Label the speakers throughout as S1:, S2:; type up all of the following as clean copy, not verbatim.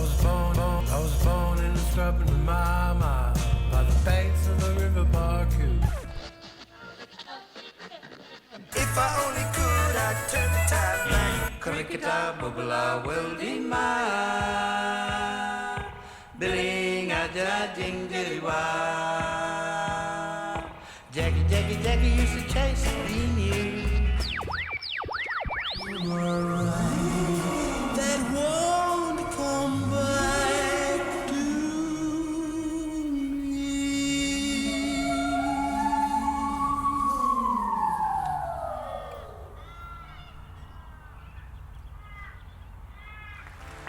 S1: I was born in a scrub in the mama by the banks of the river Barcoo. If I only could, I'd turn the tide back. Kurikita bubula will be mine. Billing aja jing diriwa. Jackie, Jackie, Jackie used to chase me near. You were right. That won't come back to me.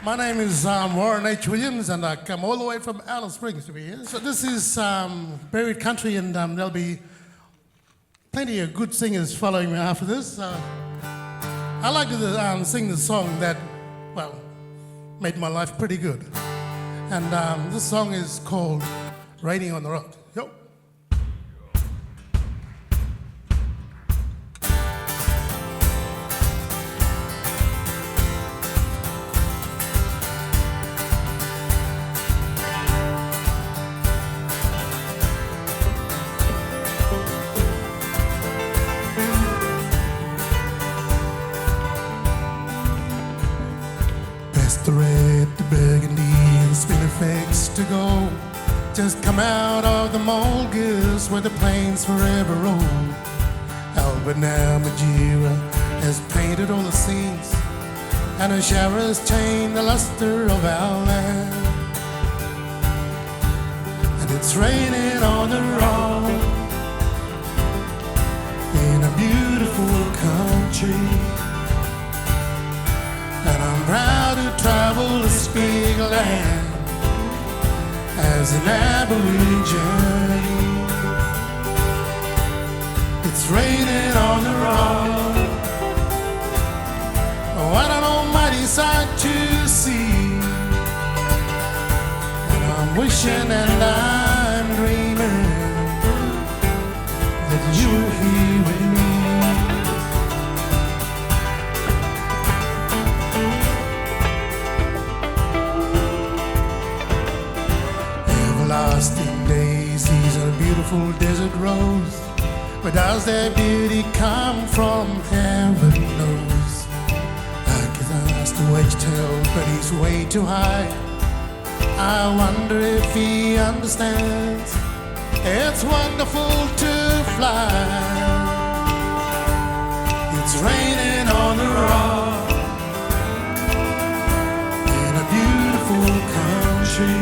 S2: My name is Warren H. Williams, and I come all the way from Alice Springs to be here. So this is buried country, and there'll be plenty of good singers following me after this. I like to sing the song that, well, made my life pretty good. And this song is called Raining on the Road. Yo. The red, the burgundy, and Spinifex to go. Just come out of the Mulgus where the plains forever roll. Albert now Magira has painted all the scenes, and her showers chain the luster of our land. And it's raining on the road in a beautiful country. And I'm proud to travel this big land as an Aborigine. It's raining on the road. What an almighty sight to see. And I'm wishing and I'm dreaming that you're here with me. Everlasting daisies and a beautiful desert rose. Where does their beauty come from? Heaven knows. Like his asked to wage-tail, but he's way too high. I wonder if he understands. It's wonderful to fly. It's raining on the road in a beautiful country.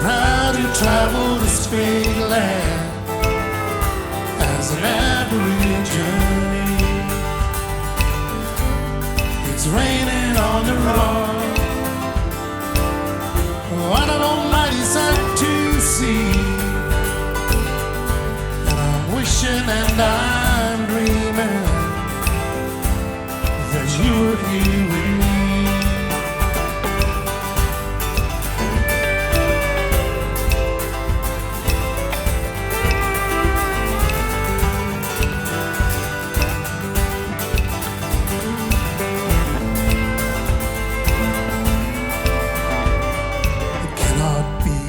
S2: Proud to travel this big land as an Aborigine. It's raining on the road. What an almighty sight to see. And I'm wishing and I'm dreaming that you're here with me.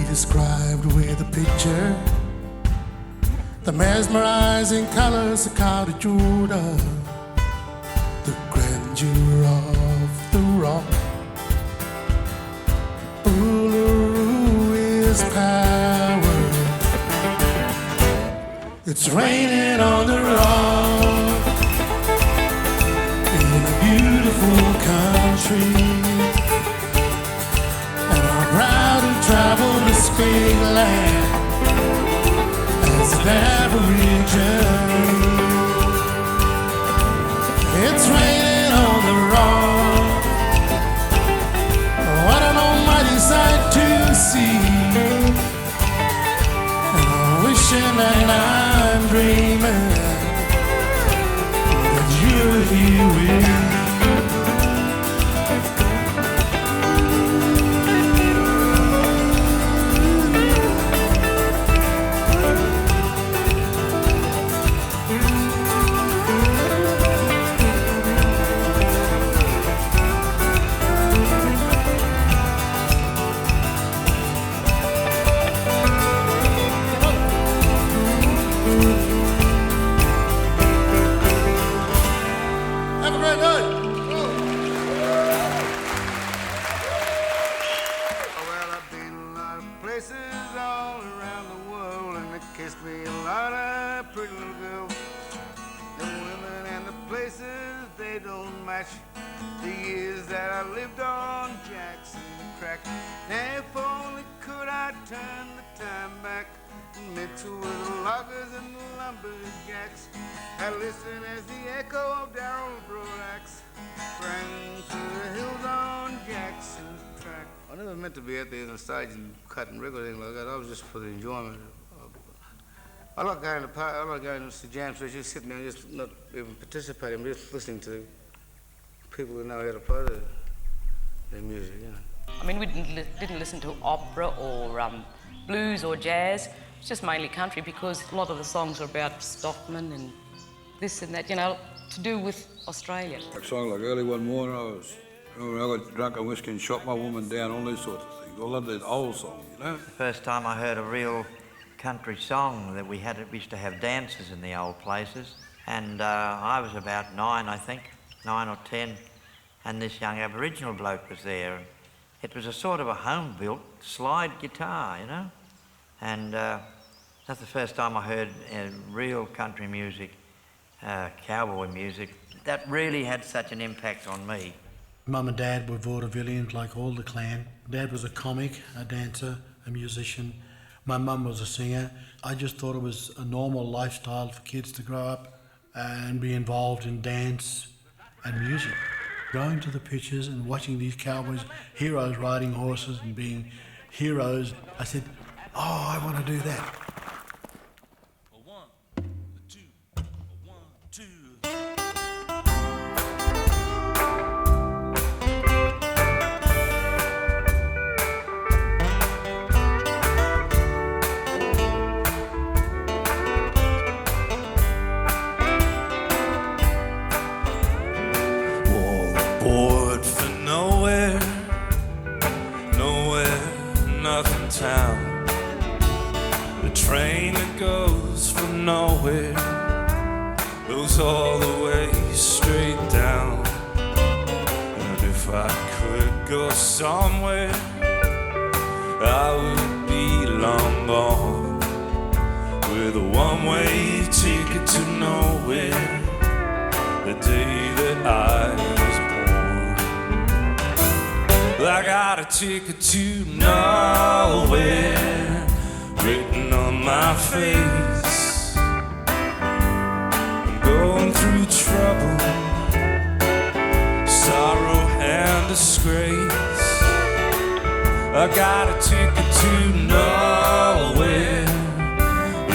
S2: Described with a picture, the mesmerizing colors of County Judah, the grandeur of the rock. Uluru is power. It's raining on the road in a beautiful country. Proud to travel this big land as an Aborigine. It's raining on the road. What an almighty sight to see. And I'm wishing and I'm dreaming that you're here with me.
S3: what a pretty little girl. The women and the places, they don't match the years that I lived on Jackson crack. Now if only could I turn the time back and mix with the loggers and the lumberjacks. I listen as the echo of Darrell Brodax rang through the hills on Jackson's track. I never meant to be at the stage and cut and rig or anything like that. I was just for the enjoyment. I like going to park, I like going to jam sessions, just sitting there, just not even participating, just listening to people who know how to play their music, you know.
S4: I mean, we didn't listen to opera or blues or jazz. It's just mainly country because a lot of the songs are about Stockman and this and that, you know, to do with Australia.
S5: A song like early one morning, I got drunk and whiskey and shot my woman down, all these sorts of things. I love that old song, you know.
S6: The first time I heard a real country song that we used to have dances in the old places, and I was about 9, I think, 9 or 10, and this young Aboriginal bloke was there. It was a sort of a home-built slide guitar, you know, and that's the first time I heard real country music, cowboy music. That really had such an impact on me.
S7: Mum and Dad were vaudevillians like all the clan. Dad was a comic, a dancer, a musician. My mum was a singer. I just thought it was a normal lifestyle for kids to grow up and be involved in dance and music. Going to the pictures and watching these cowboys, heroes riding horses and being heroes, I said, oh, I want to do that.
S1: Bored for nowhere, nothing town. The train that goes from nowhere goes all the way straight down. And if I could go somewhere, I would be long gone with a one-way ticket to nowhere. The day that I was born, I got a ticket to nowhere written on my face. I'm going through trouble, sorrow and disgrace. I got a ticket to nowhere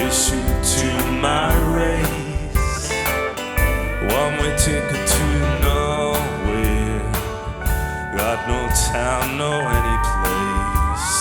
S1: issued to my race. One-way ticket to nowhere. Got no town, no any place.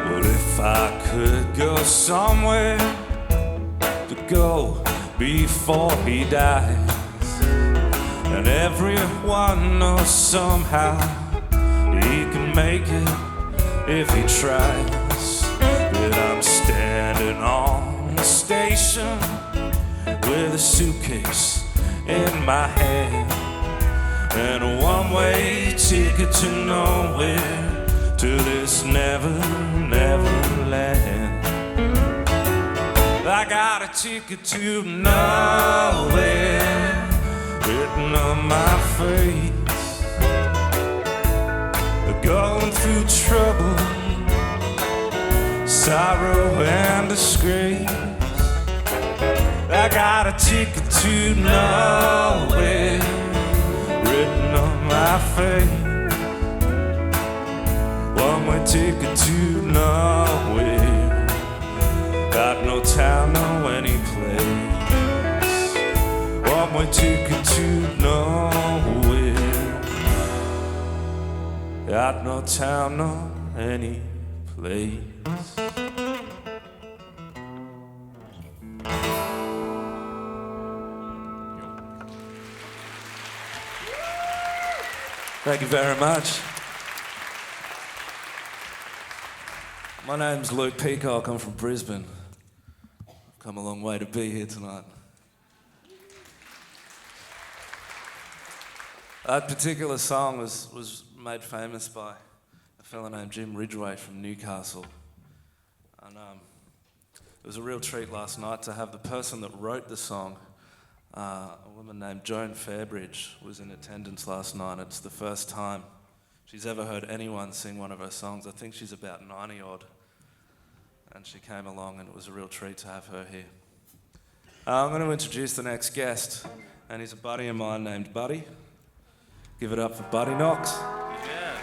S1: But if I could go somewhere to go before he dies, and everyone knows somehow he can make it if he tries. That I'm standing on the station with a suitcase in my hand and a one-way ticket to nowhere, to this never, never land. I got a ticket to nowhere written on my face. Going through trouble, sorrow and disgrace. I got a ticket to nowhere written on my face. One-way ticket to nowhere. Got no town, no any place. One-way ticket to nowhere. Got no town, no any place. Thank you very much.
S8: My name's Luke Peacock. I'm from Brisbane. I've come a long way to be here tonight. That particular song was made famous by a fellow named Jim Ridgway from Newcastle. And it was a real treat last night to have the person that wrote the song, a woman named Joan Fairbridge, was in attendance last night. It's the first time she's ever heard anyone sing one of her songs. I think she's about 90 odd. And she came along and it was a real treat to have her here. I'm going to introduce the next guest, and he's a buddy of mine named Buddy. Give it up for Buddy Knox. Yeah.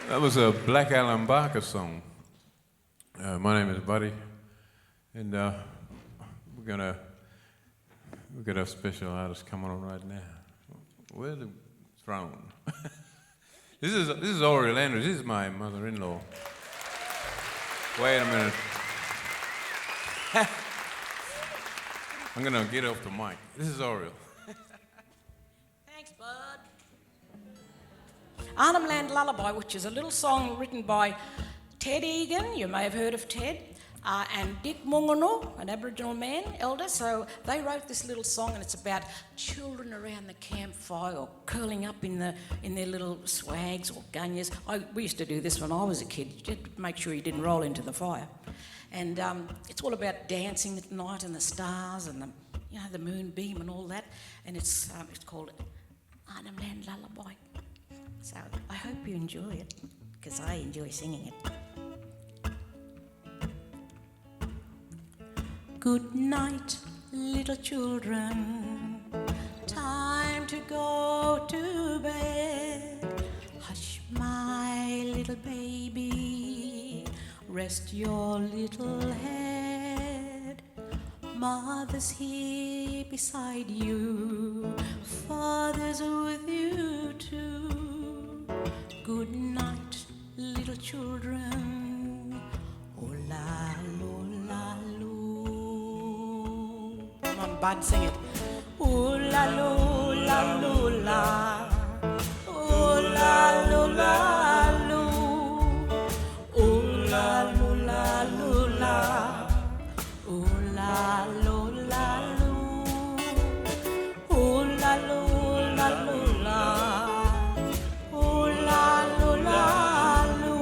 S9: That was a Black Alan Barker song. My name is Buddy, and we've got a special artist coming on right now. Where's the throne? This is Oriel Andrews. This is my mother-in-law. Wait a minute. I'm gonna get off the mic. This is Oriel.
S10: Thanks, Bud. Arnhem Land Lullaby, which is a little song written by Ted Egan, you may have heard of Ted, and Dick Mungano, an Aboriginal man, elder. So they wrote this little song, and it's about children around the campfire or curling up in their little swags or gunyas. We used to do this when I was a kid. You had to make sure you didn't roll into the fire. And it's all about dancing at night and the stars and the moonbeam and all that. And it's called Arnhem Land Lullaby. So I hope you enjoy it, because I enjoy singing it. Good night, little children, time to go to bed. Hush, my little baby, rest your little head. Mother's here beside you, Father's with you too. Good night, little children, oh la lo la lo. Come on, Bud, sing it. Oh la lo la lo la, oh la lo la lo, oh la lo la lo la, oh la lo la lo, oh la lo la lo la, oh la lo la lo,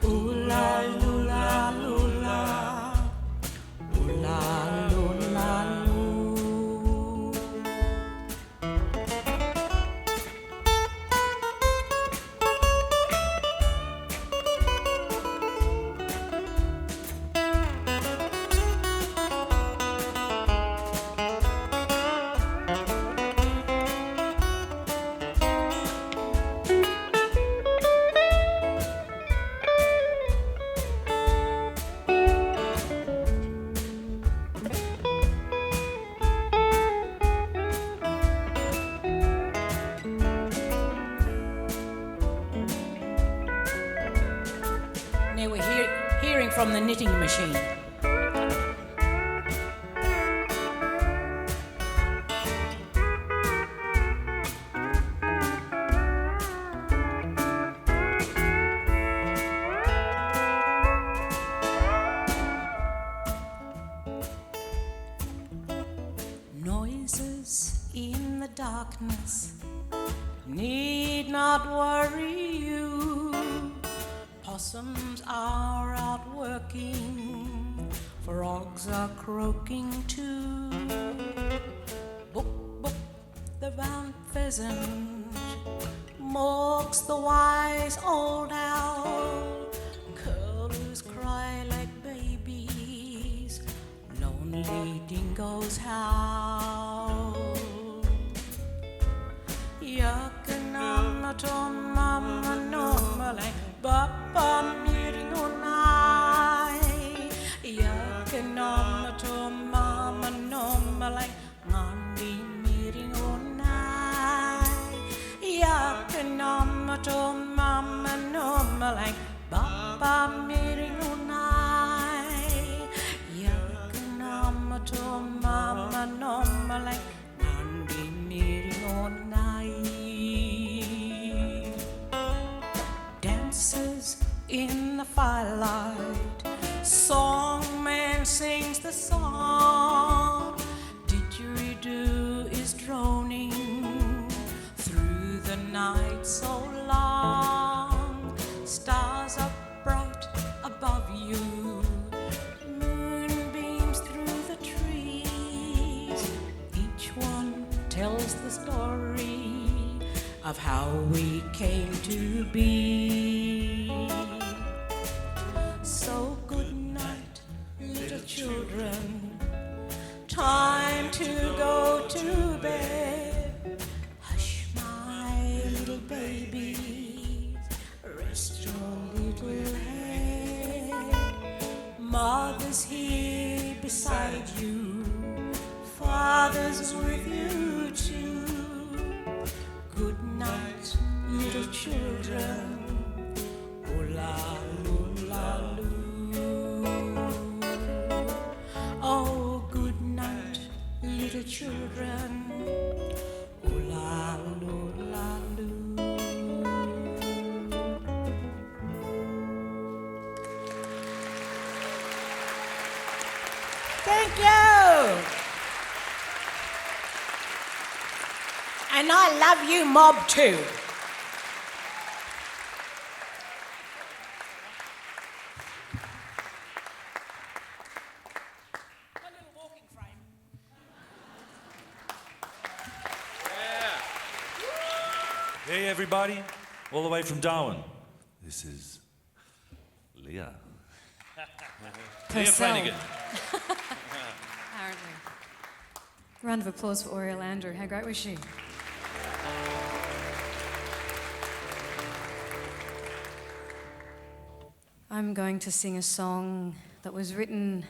S10: oh la lo la lo la, oh la lo la lo. Now we're hearing from the knitting machine. Noises in the darkness need not worry you. Possums are out working, frogs are croaking too. Boop, boop, the round pheasant mocks the wise old owl. Curlews cry like babies, lonely dingoes howl. Yakanamatom mama no malay, Bapa meeting on night. Yakanamatom mama no malay, Nandi meeting on night. Yakanamatom mama no malay, Bapa meeting on night. Yakanamatom mama no malay, Nandi meeting on night. Dances in the firelight, songman sings the song. Didgeridoo is droning through the night so long. Stars are bright above you, moonbeams through the trees. Each one tells the story of how we came to be. So good night, little children, time to go to bed. Hush, my little babies, rest your little head. Mother's here beside you, Father's with you too. Good night, little children, oh la loo la loo. Oh, good night, little children, oh la loo la loo. Thank you. And I love you, mob, too. A little walking frame.
S11: Yeah. Hey, everybody, all the way from Darwin. This is Leah. Leah Flanagan.
S12: Apparently. Round of applause for Oriel Andrew. How great was she? I'm going to sing a song that was written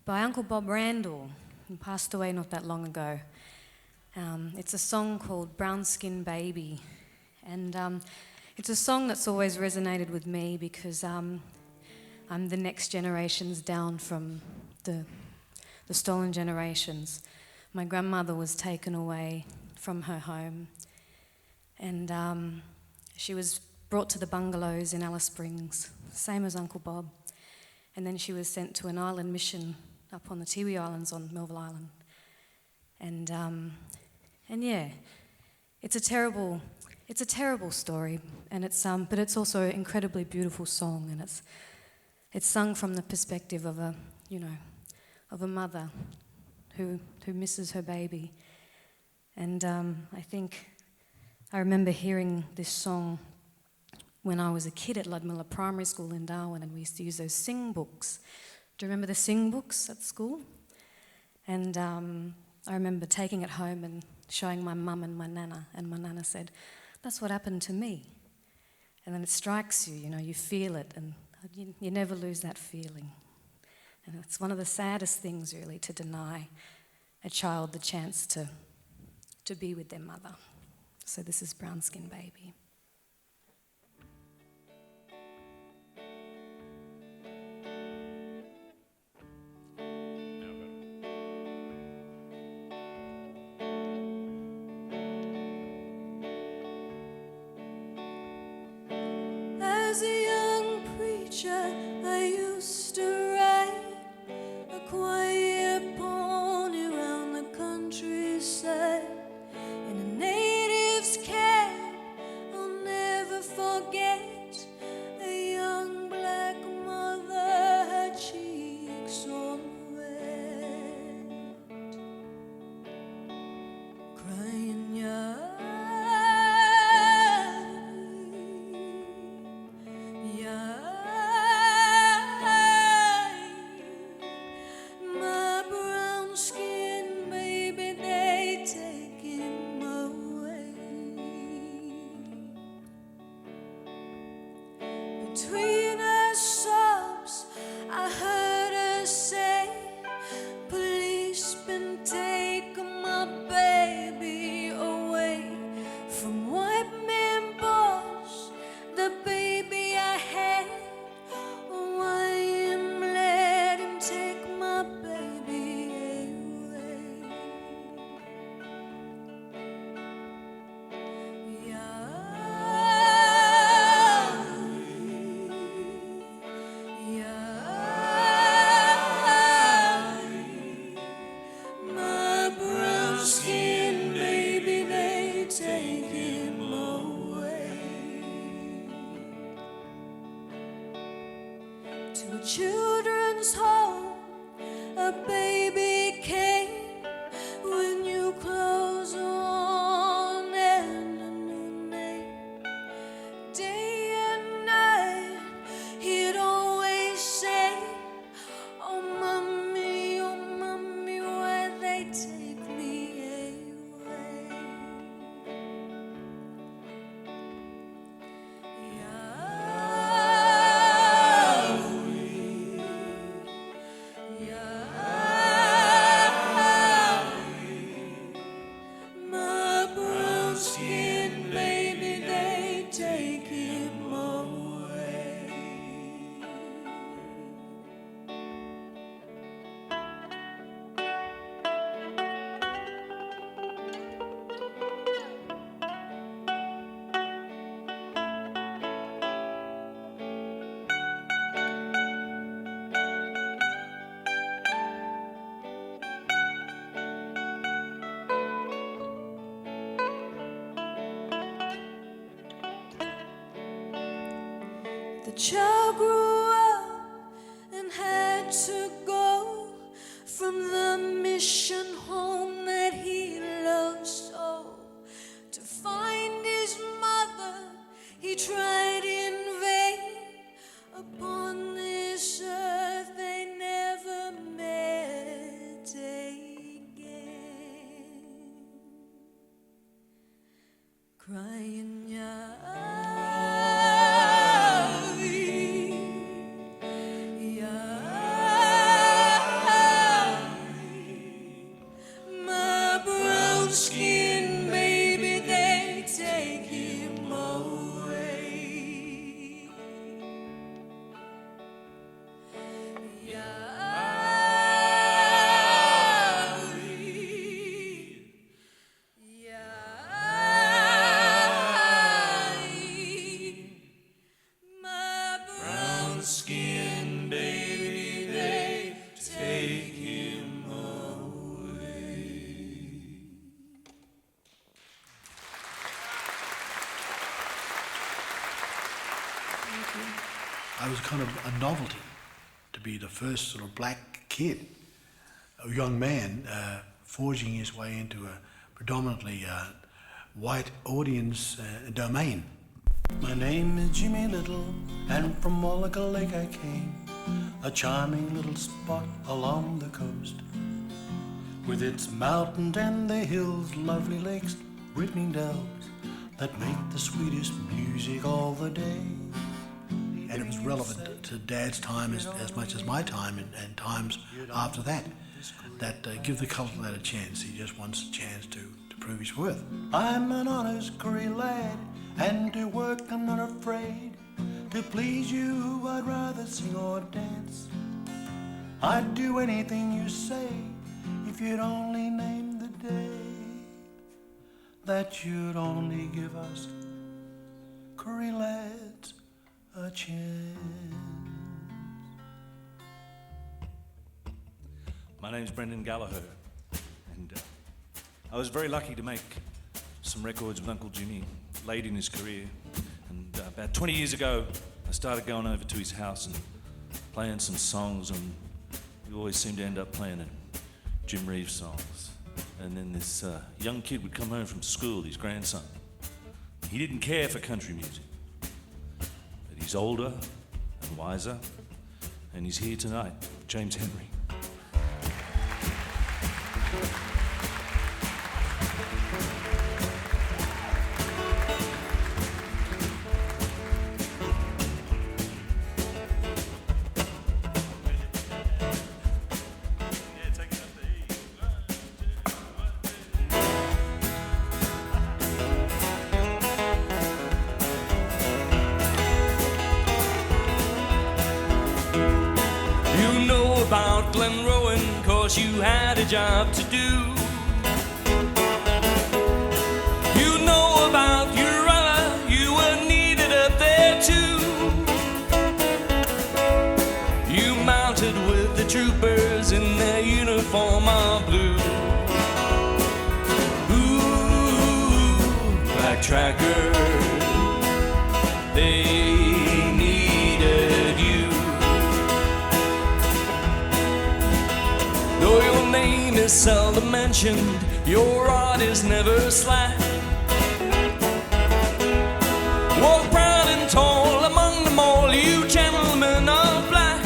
S12: by Uncle Bob Randall, who passed away not that long ago. It's a song called Brown Skin Baby, and it's a song that's always resonated with me because I'm the next generations down from the stolen generations. My grandmother was taken away from her home, and she was brought to the bungalows in Alice Springs, same as Uncle Bob, and then she was sent to an island mission up on the Tiwi Islands on Melville Island. And yeah, it's a terrible story, and but it's also an incredibly beautiful song, and it's sung from the perspective of a mother who misses her baby. And I remember hearing this song when I was a kid at Ludmilla Primary School in Darwin, and we used to use those sing books. Do you remember the sing books at school? And I remember taking it home and showing my mum and my nana said, "That's what happened to me." And then it strikes you, you feel it, and you never lose that feeling. And it's one of the saddest things, really, to deny a child the chance to be with their mother. So this is Brown Skin Baby.
S1: As a young preacher, I used to ride a quiet pony round the countryside in a native's cab. I'll never forget a young black mother, her cheeks all wet, crying, "Yeah. My brown skin, baby, they take him away." Between her sobs, I heard her say, "Policeman, take my baby away from white man boss, the baby I had. Why him let him take my baby away?" My brown skin, baby, they take him away. To a children's home, a baby came with new clothes on and a new name. Day and night, he'd always say, oh mommy, why they take me away?" My brown skin, baby, they take him away. The child grew up and had to go from the mission home that he loved so, to find his mother tried in vain. Upon this earth they never met again. Crying my brown skin baby, they take him away. My brown skin baby, they take him away.
S7: I was kind of a novelty to be the first sort of black kid, a young man forging his way into a predominantly white audience domain.
S13: My name is Jimmy Little, and from Wallaga Lake I came, a charming little spot along the coast, with its mountains and the hills, lovely lakes, rippling dells, that make the sweetest music all the day.
S7: And it was relevant to Dad's time as much as my time and times after that, that give the colour lad a chance. He just wants a chance to prove his worth.
S13: I'm an honest curry lad, and to work I'm not afraid. To please you I'd rather sing or dance. I'd do anything you say if you'd only name the day that you'd only give us curry lads a chance.
S11: My name's Brendan Gallagher, and I was very lucky to make some records with Uncle Jimmy late in his career. And about 20 years ago, I started going over to his house and playing some songs, and we always seemed to end up playing Jim Reeves songs. And then this young kid would come home from school, his grandson. He didn't care for country music, but he's older and wiser, and he's here tonight, James Henry.
S14: About Glenrowan, 'cause you had a job to do. You know about Urella, you were needed up there too. You mounted with the troopers in their uniform of blue. Ooh, black tracker, they needed you. Though your name is seldom mentioned, your art is never slack. Walk proud and tall among them all, you gentlemen of black.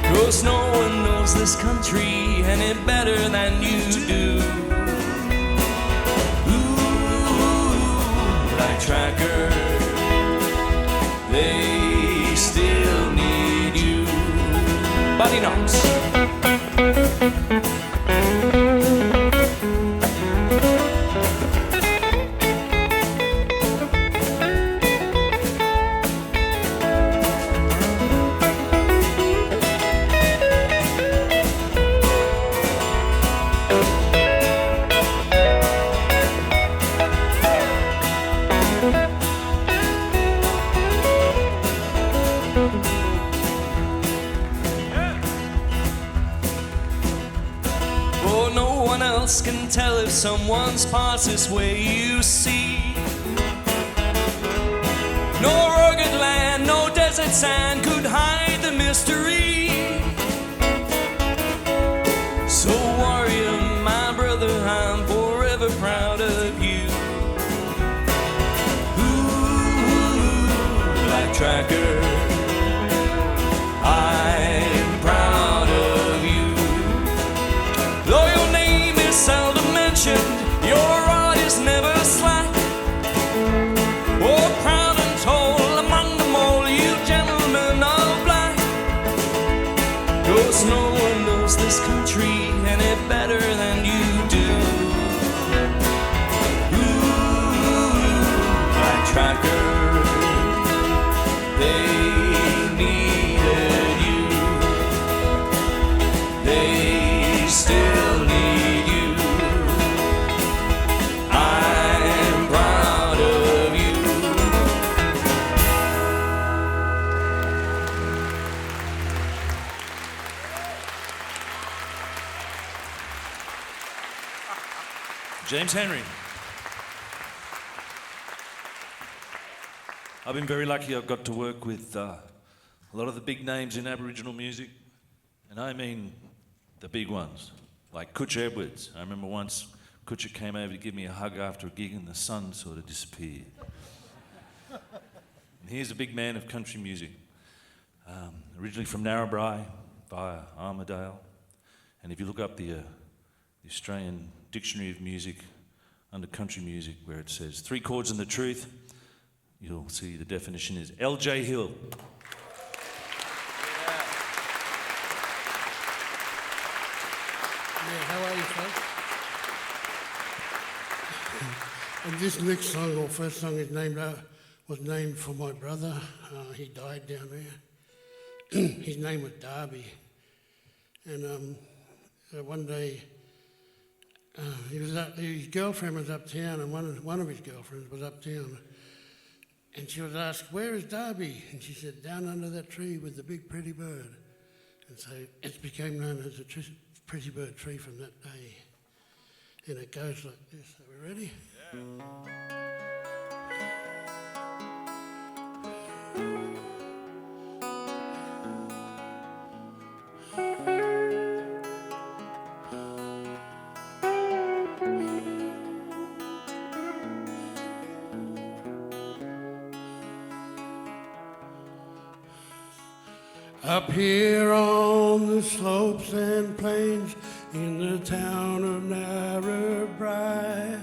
S14: 'Cause no one knows this country any better than you do. Ooh, black tracker, they still need you. Buddy Knox. Can tell if someone's past this way, you see. No rugged land, no desert sand could hide the mystery. So warrior, my brother, I'm forever proud of you. tracker. I'm proud of you. Though your name is seldom mentioned, your art is never slack. Oh, proud and tall among them all, you gentlemen of black. 'Cause no one knows this country any better than you do. Ooh, my tracker, they needed you. They still need you. I'm proud of you.
S11: James Henry. I've been very lucky. I've got to work with a lot of the big names in Aboriginal music, and I mean the big ones, like Kutch Edwards. I remember once Kutcher came over to give me a hug after a gig and the sun sort of disappeared. And here's a big man of country music, originally from Narrabri via Armidale. And if you look up the Australian Dictionary of Music under country music, where it says 3 chords and the truth, you'll see the definition is L.J. Hill.
S2: Yeah, how are you, folks? And this next song, or first song, is was named for my brother. He died down there. His name was Darby. And one day, his girlfriend was uptown, and one of his girlfriends was uptown. And she was asked, "Where is Darby?" And she said, "Down under that tree with the big pretty bird." And so it became known as the pretty bird tree from that day. And it goes like this. Are we ready? Up here on the slopes and plains in the town of Narrabri,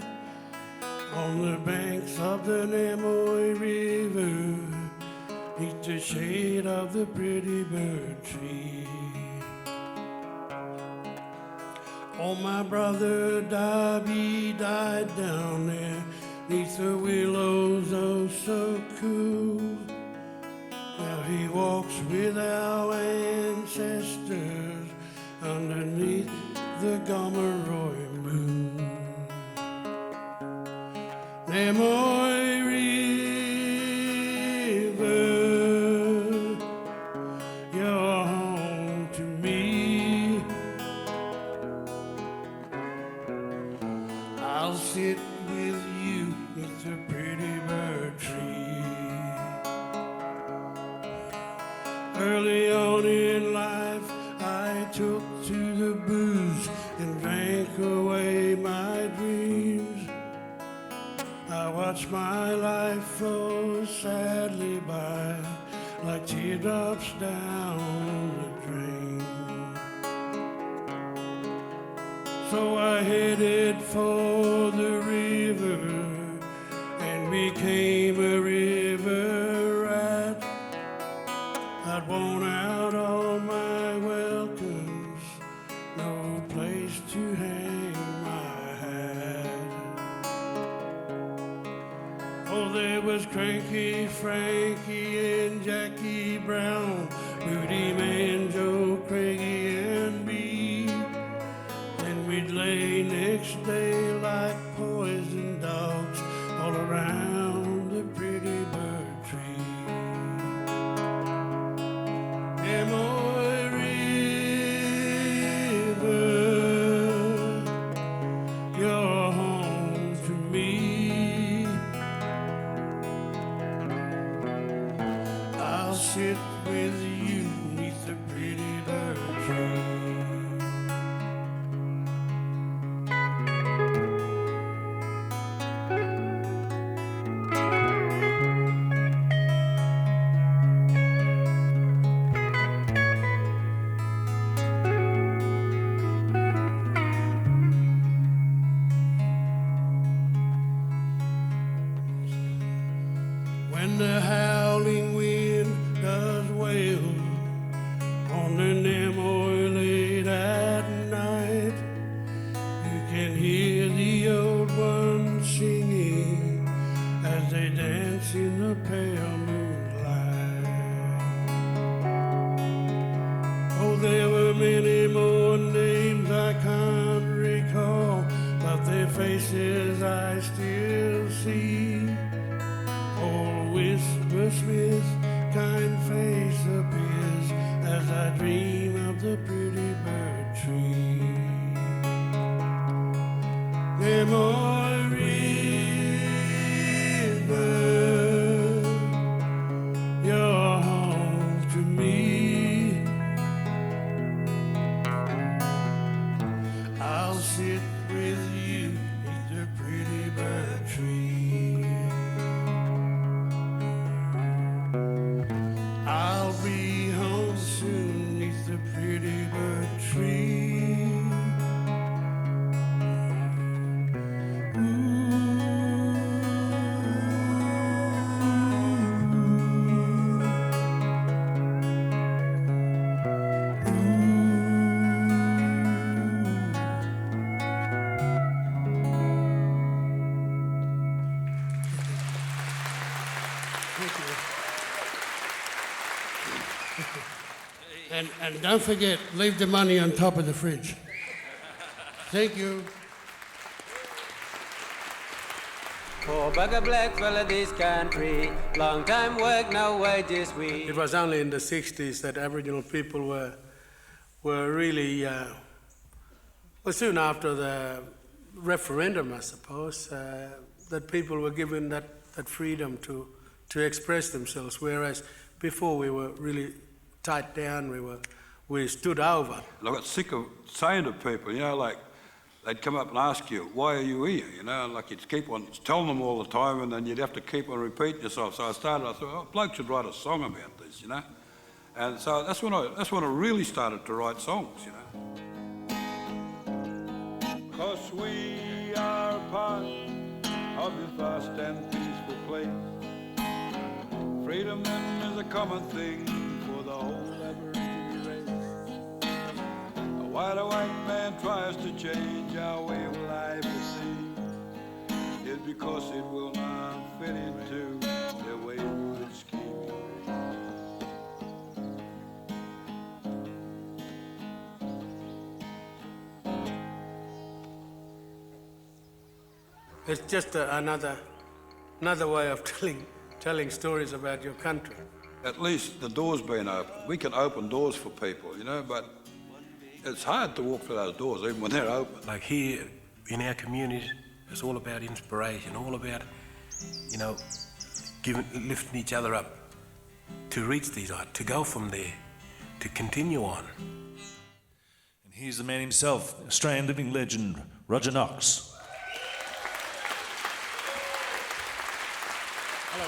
S2: on the banks of the Namoy River, neath the shade of the pretty bird tree. Oh, my brother Darby died down there, neath the willows, oh so cool. Now he walks with our ancestors underneath the Gomeroi moon. Namoy River, you're home to me. I'll sit with you with the pretty bird tree. Early on in life, I took to the booze and drank away my dreams. I watched my life flow sadly by like teardrops down the drain. So I headed for the river and became a river rat. I'd worn out all my welcomes, no place to hang my hat. Oh, there was Cranky Frankie and Jackie Brown, Moody Man, Joe Craigie and me. Then we'd lay next day like poison dogs all around the pretty bird tree. Namoy River, you're home to me. I'll sit with you neath the pretty bird tree.
S13: and the howling wind does wail on the Nemo late at night. You can hear the old ones singing as they dance in the pale moonlight. Oh, there were many more names I can't recall, but their faces I still see. Old Whisper Smith's kind face appears as I dream of the pretty bird tree. Memory River, you're home to me. I'll sit with you beneath the pretty bird tree. I'll be home soon beneath the pretty bird tree. And don't forget, leave the money on top of the fridge. Thank you.
S15: Oh, bugger black fella this country, long time work, no wages we.
S13: It was only in the 60s that Aboriginal people were really, well, soon after the referendum, I suppose, that people were given that freedom to express themselves, whereas before we were really tied down, we stood over.
S5: And I got sick of saying to people, you know, like, they'd come up and ask you, why are you here? You know, like you'd keep on telling them all the time, and then you'd have to keep on repeating yourself. So I thought, oh, bloke should write a song about this, you know. And so that's when I really started to write songs, you know. 'Cause we are part of this vast and peaceful place. Freedom then is a common thing for the whole Aboriginal race. A wide-awake man tries to change our way of life, it seems. It's because it will not fit into their wayward scheme.
S13: It's just another way of telling stories about your country.
S5: At least the door's been open. We can open doors for people, you know, but it's hard to walk through those doors even when they're open.
S16: Like here in our communities, it's all about inspiration, all about, you know, lifting each other up to reach these heights, to go from there, to continue on.
S11: And here's the man himself, Australian living legend, Roger Knox.
S13: Hello.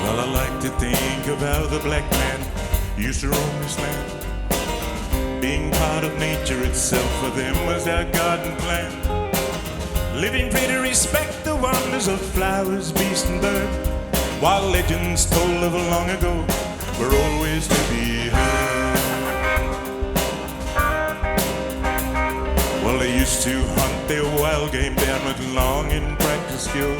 S17: Well, I like to think of how the black man used to roam this land. Being part of nature itself for them was our garden plan. Living free to respect the wonders of flowers, beast and bird, while legends told of long ago were always to be heard. Well, they used to hunt their wild game down with long and practiced skill,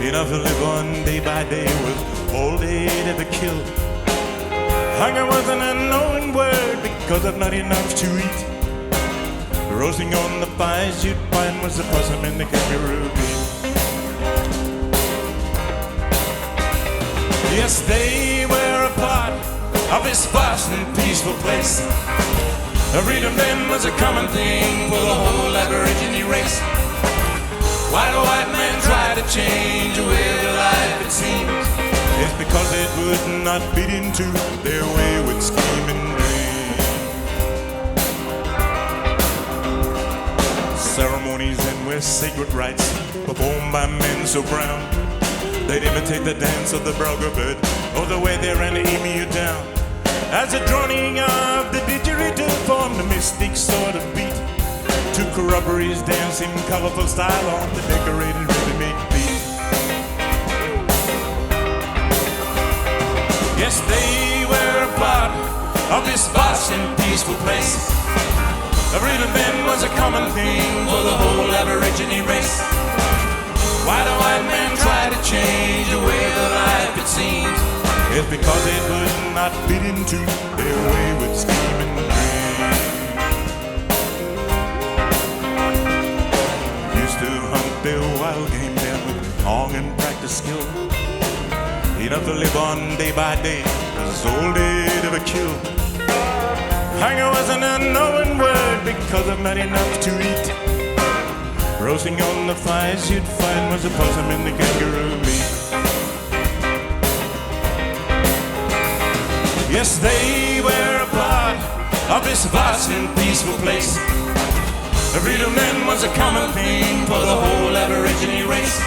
S17: enough to live on day by day with all they'd ever kill. Hunger was an unknown word because of not enough to eat. Roasting on the fires you'd find was the possum and the kangaroo beat. Yes, they were a part of this vast and peaceful place. Freedom then was a common thing for the whole Aborigine race. Why the white man tried to change the way of life, it seems, it's because it would not fit into their wayward scheme and dream. Ceremony ceremonies and wear sacred rites performed by men so brown. They'd imitate the dance of the brogger bird or the way they ran the emu down. As the droning of the didgeridoo formed a mystic sort of beat to corroboree's dancing colorful style on the decorated rhythmic beat. Yes, they were a part of this vast and peaceful place. A rhythm then was a common thing for the whole Aborigine race. Why do white men try to change the way of life it seems? It's because it would not fit into their wayward scheme and dream. Used to hunt their wild game down with long and practice skill. Enough to live on day by day, was all they'd ever kill. Hunger was an unknown word because of not enough to eat. Roasting on the fires you'd find was a possum in the kangaroo meat. Yes, they were a part of this vast and peaceful place. The freedom then was a common thing for the whole Aborigine race.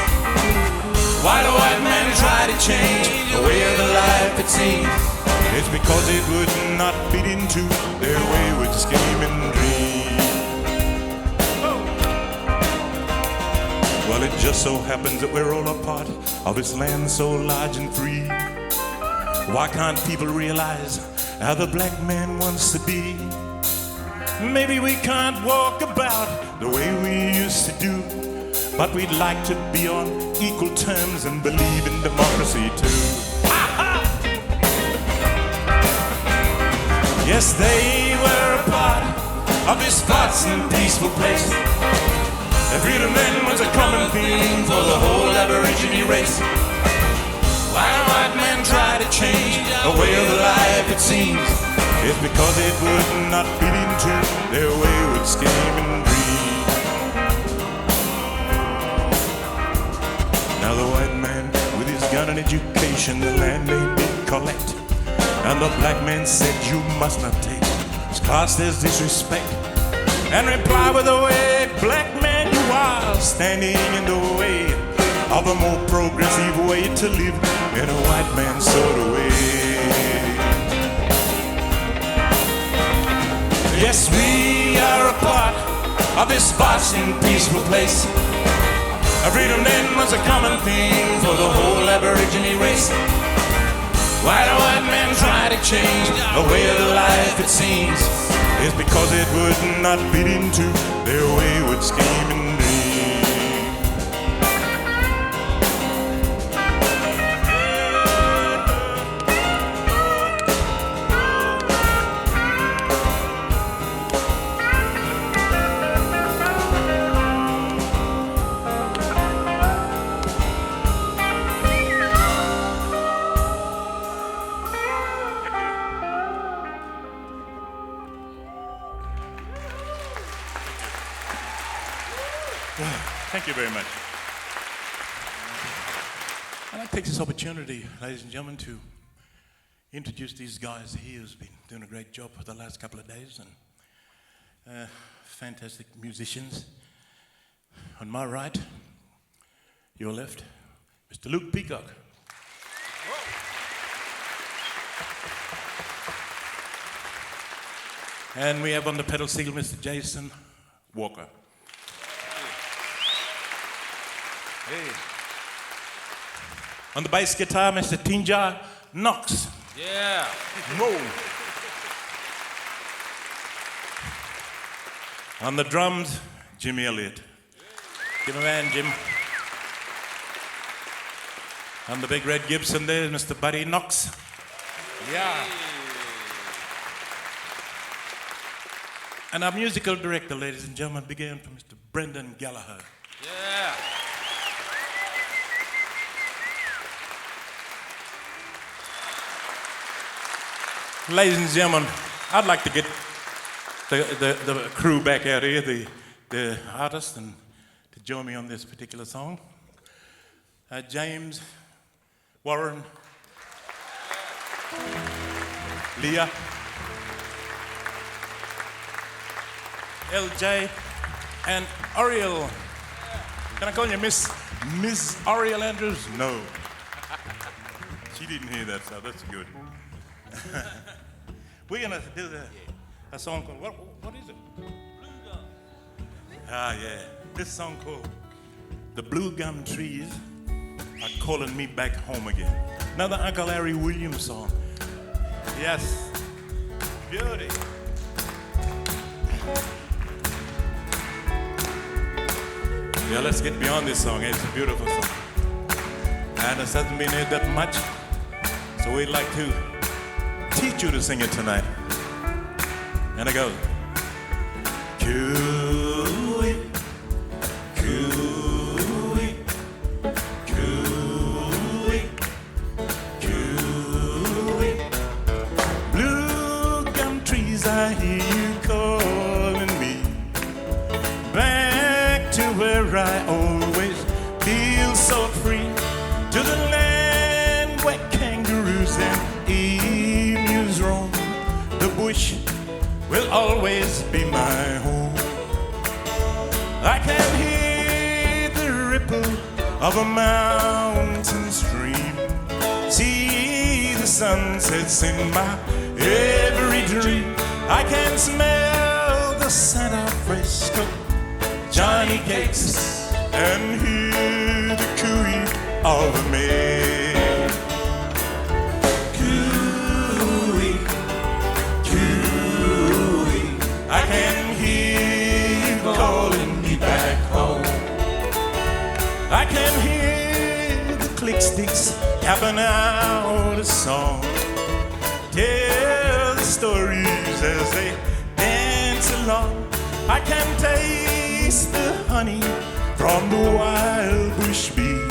S17: Why do white men try to change the way of the life it seems? It's because it would not fit into their wayward scheme and dream. Well, it just so happens that we're all a part of this land so large and free. Why can't people realize how the black man wants to be? Maybe we can't walk about the way we used to do, but we'd like to be on equal terms and believe in democracy too. Yes, they were a part of this vast and peaceful place. The freedom then was a common thing for the whole Aborigine race. Why do white men try to change the way of the life it seems? It's because it would not fit into their wayward scheme and dream. Now the white man with his gun and education, the land they did collect. And the black man said you must not take it's classed as disrespect. And reply with the way black man you are, standing in the way of a more progressive way to live in a white man's sort of way. Yes, we are a part of this vast and peaceful place. A freedom then was a common thing for the whole Aborigine race. Why do white men try to change the way of the life it seems? It's because it would not fit into their wayward scheme and dream. Thank you very much. I'd like to take this opportunity, ladies and gentlemen, to introduce these guys here who's been doing a great job for the last couple of days, and fantastic musicians. On my right, your left, Mr. Luke Peacock. And we have on the pedal steel Mr. Jason Walker. Hey. On the bass guitar, Mr. Tinja Knox.
S18: Yeah.
S17: Whoa. On the drums, Jimmy Elliott. Give him a hand, Jim. On the big red Gibson there, Mr. Buddy Knox.
S18: Yeah.
S17: And our musical director, ladies and gentlemen, began from Mr. Brendan Gallagher.
S18: Yeah.
S17: Ladies and gentlemen, I'd like to get the crew back out here, the artists, and to join me on this particular song. James, Warren, Leah, LJ, And Ariel, can I call you Miss Ariel Andrews? No. She didn't hear that, so that's good. We're gonna do a song called, what is it? Ah, yeah. This song called The Blue Gum Trees Are Calling Me Back Home Again. Another Uncle Larry Williams song. Yes. Beauty. Yeah, let's get beyond this song. It's a beautiful song. And it hasn't been heard that much, so we'd like to teach you to sing it tonight. And it goes. Cooey, cooey, cooey, cooey. Blue gum trees, I hear you calling me back to where I always feel so free, to the land where kangaroos and emus roam. The bush will always be my home. I can hear the ripple of a mountain stream, see the sunsets in my every dream. I can smell the scent of Frisco Johnny cakes and hear the cooey of a maid. Cooey, cooey, I can hear you calling me back home. I can hear the click sticks tapping out a song, tell the stories as they dance along. I can taste the honey from the wild bush bee,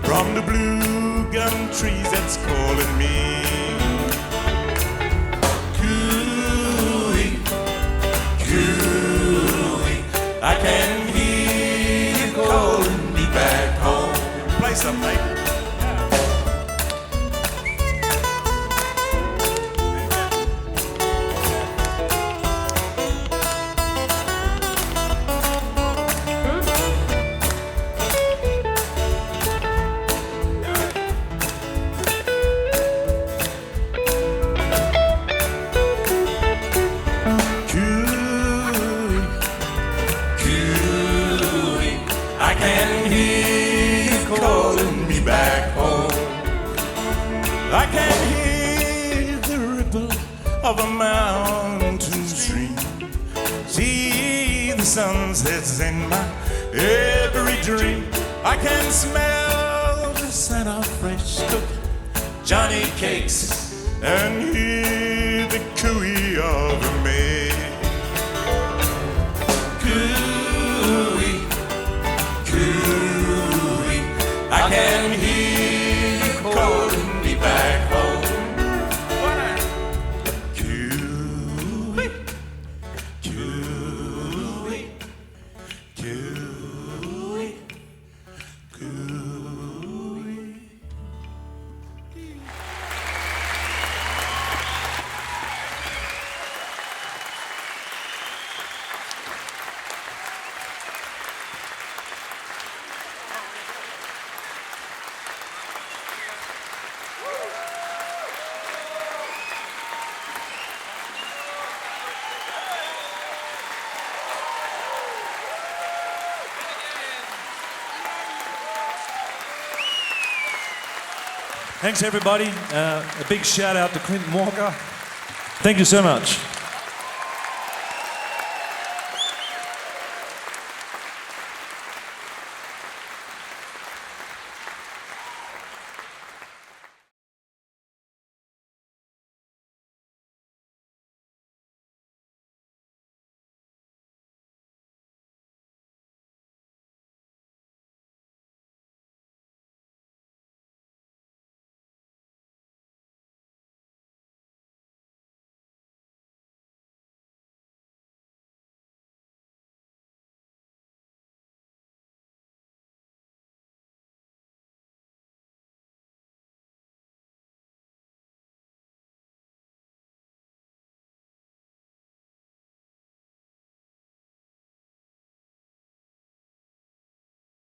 S17: from the blue gum trees that's calling me. Cooey, cooey, I can hear you calling me back home. Play something. I can hear the ripple of a mountain stream, see the sunsets in my every dream. I can smell the scent of fresh cooked Johnny cakes and hear the cooey of a maid. Cooey, cooey, I can hear you calling me back home. Cooey, cooey, cooey, cooey.
S11: Thanks, everybody. A big shout out to Clinton Walker. Thank you so much.